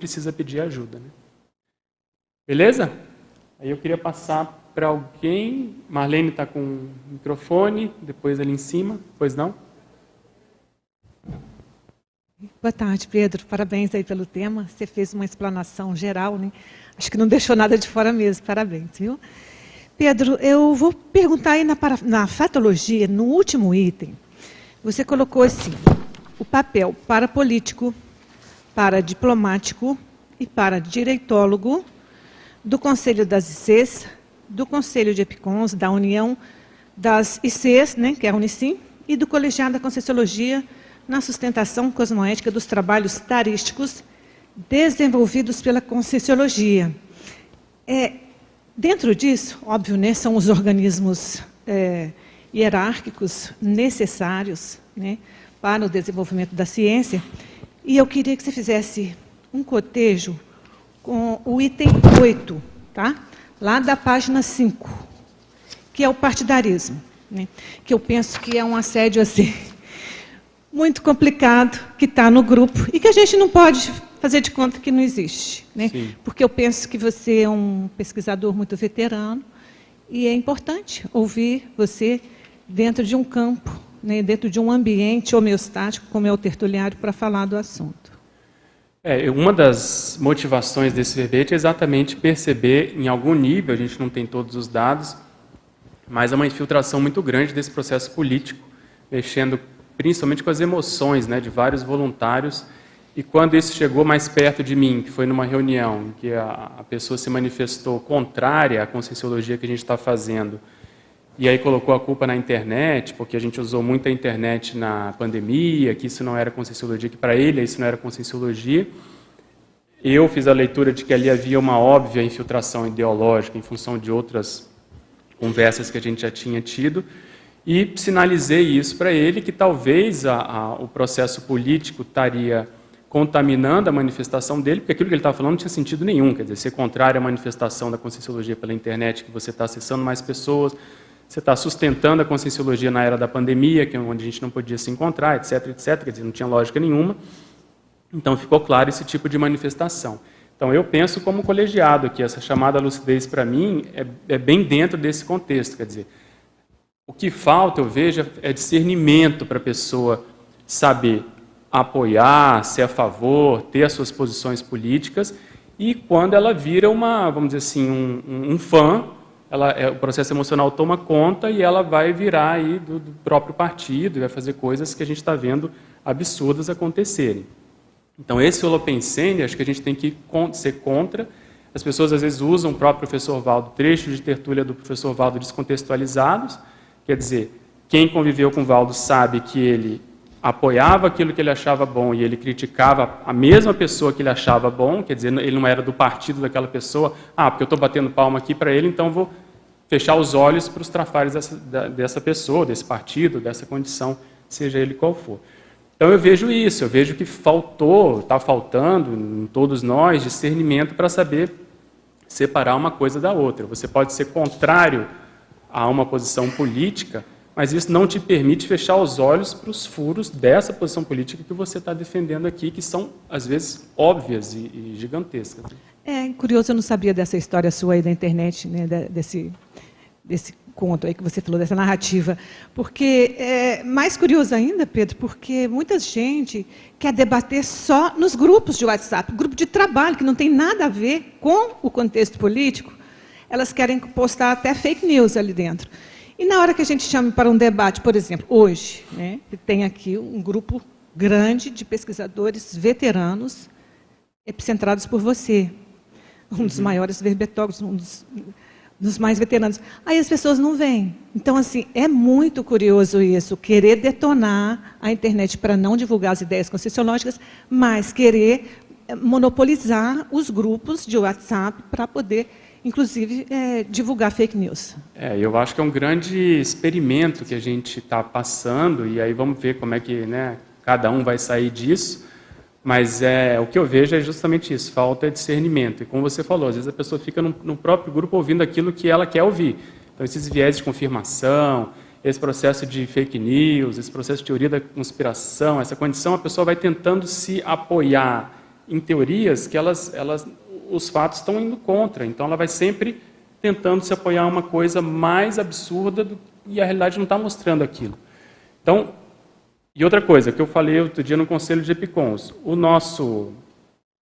precisa pedir ajuda, né? Beleza? Aí eu queria passar para alguém. Marlene está com o microfone, depois ali em cima, pois não? Boa tarde, Pedro. Parabéns aí pelo tema. Você fez uma explanação geral, né? Acho que não deixou nada de fora mesmo. Parabéns, viu? Pedro, eu vou perguntar aí na fatologia, no último item, você colocou assim, o papel para político, para diplomático e para direitólogo do Conselho das ICs, do Conselho de Epicons, da União das ICs, né, que é a Unicim, e do Colegiado da Conscienciologia na sustentação cosmoética dos trabalhos tarísticos desenvolvidos pela Conscienciologia. Dentro disso, óbvio, né, são os organismos hierárquicos necessários, né, para o desenvolvimento da ciência, e eu queria que você fizesse um cotejo com o item 8, tá? Lá da página 5, que é o partidarismo, né, que eu penso que é um assédio assim, muito complicado, que está no grupo, e que a gente não pode fazer de conta que não existe, né? Porque eu penso que você é um pesquisador muito veterano, e é importante ouvir você dentro de um campo, né, dentro de um ambiente homeostático, como é o tertuliário, para falar do assunto. Uma das motivações desse verbete é exatamente perceber, em algum nível, a gente não tem todos os dados, mas é uma infiltração muito grande desse processo político, mexendo principalmente com as emoções, né, de vários voluntários. E quando isso chegou mais perto de mim, que foi numa reunião em que a pessoa se manifestou contrária à conscienciologia que a gente está fazendo, e aí colocou a culpa na internet, porque a gente usou muito a internet na pandemia, que isso não era conscienciologia, que para ele isso não era conscienciologia. Eu fiz a leitura de que ali havia uma óbvia infiltração ideológica em função de outras conversas que a gente já tinha tido, e sinalizei isso para ele, que talvez o processo político estaria contaminando a manifestação dele, porque aquilo que ele estava falando não tinha sentido nenhum, quer dizer, ser contrário à manifestação da conscienciologia pela internet, que você está acessando mais pessoas, você está sustentando a conscienciologia na era da pandemia, que é onde a gente não podia se encontrar, etc., etc., quer dizer, não tinha lógica nenhuma. Então ficou claro esse tipo de manifestação. Então eu penso como colegiado que essa chamada lucidez para mim é bem dentro desse contexto, quer dizer, o que falta, eu vejo, é discernimento para a pessoa saber apoiar, ser a favor, ter as suas posições políticas, e quando ela vira vamos dizer assim, um fã, o processo emocional toma conta e ela vai virar aí do próprio partido e vai fazer coisas que a gente está vendo absurdas acontecerem. Então esse holopensene, acho que a gente tem que ser contra. As pessoas às vezes usam o próprio professor Valdo, trechos de tertúlia do professor Valdo descontextualizados. Quer dizer, quem conviveu com o Valdo sabe que ele apoiava aquilo que ele achava bom e ele criticava a mesma pessoa que ele achava bom, quer dizer, ele não era do partido daquela pessoa, porque eu estou batendo palma aqui para ele, então vou fechar os olhos para os trafares dessa pessoa, desse partido, dessa condição, seja ele qual for. Então eu vejo isso, eu vejo que está faltando em todos nós discernimento para saber separar uma coisa da outra. Você pode ser contrário a uma posição política, mas isso não te permite fechar os olhos para os furos dessa posição política que você está defendendo aqui, que são, às vezes, óbvias e gigantescas. Curioso, eu não sabia dessa história sua aí da internet, né, desse conto aí que você falou, dessa narrativa. Porque é mais curioso ainda, Pedro, porque muita gente quer debater só nos grupos de WhatsApp, grupo de trabalho, que não tem nada a ver com o contexto político. Elas querem postar até fake news ali dentro. E na hora que a gente chama para um debate, por exemplo, hoje, né, tem aqui um grupo grande de pesquisadores veteranos, epicentrados por você, um dos maiores verbetólogos, um dos mais veteranos. Aí as pessoas não vêm. Então, assim, é muito curioso isso, querer detonar a internet para não divulgar as ideias conscienciológicas, mas querer monopolizar os grupos de WhatsApp para poder, inclusive, divulgar fake news. Eu acho que é um grande experimento que a gente está passando, e aí vamos ver como é que, né, cada um vai sair disso, mas o que eu vejo é justamente isso, falta de discernimento. E como você falou, às vezes a pessoa fica no próprio grupo ouvindo aquilo que ela quer ouvir. Então, esses viés de confirmação, esse processo de fake news, esse processo de teoria da conspiração, essa condição, a pessoa vai tentando se apoiar em teorias que os fatos estão indo contra. Então, ela vai sempre tentando se apoiar em uma coisa mais absurda e a realidade não está mostrando aquilo. Então, e outra coisa que eu falei outro dia no Conselho de EPICONs,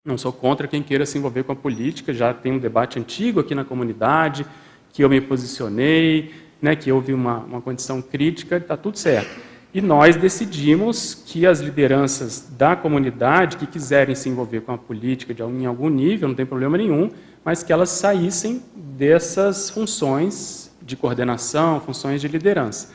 não sou contra quem queira se envolver com a política, já tem um debate antigo aqui na comunidade, que eu me posicionei, né, que houve uma condição crítica, está tudo certo. E nós decidimos que as lideranças da comunidade que quiserem se envolver com a política em algum nível, não tem problema nenhum, mas que elas saíssem dessas funções de coordenação, funções de liderança.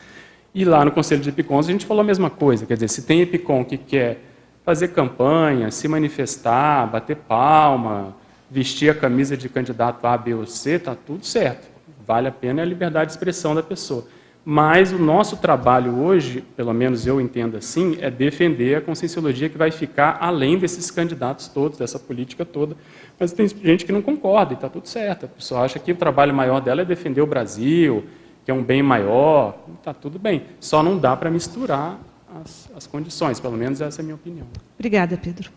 E lá no Conselho de EPICONs a gente falou a mesma coisa, quer dizer, se tem EPICON que quer fazer campanha, se manifestar, bater palma, vestir a camisa de candidato A, B ou C, está tudo certo. Vale a pena a liberdade de expressão da pessoa. Mas o nosso trabalho hoje, pelo menos eu entendo assim, é defender a conscienciologia que vai ficar além desses candidatos todos, dessa política toda. Mas tem gente que não concorda e está tudo certo. A pessoa acha que o trabalho maior dela é defender o Brasil, que é um bem maior, está tudo bem. Só não dá para misturar as condições, pelo menos essa é a minha opinião. Obrigada, Pedro.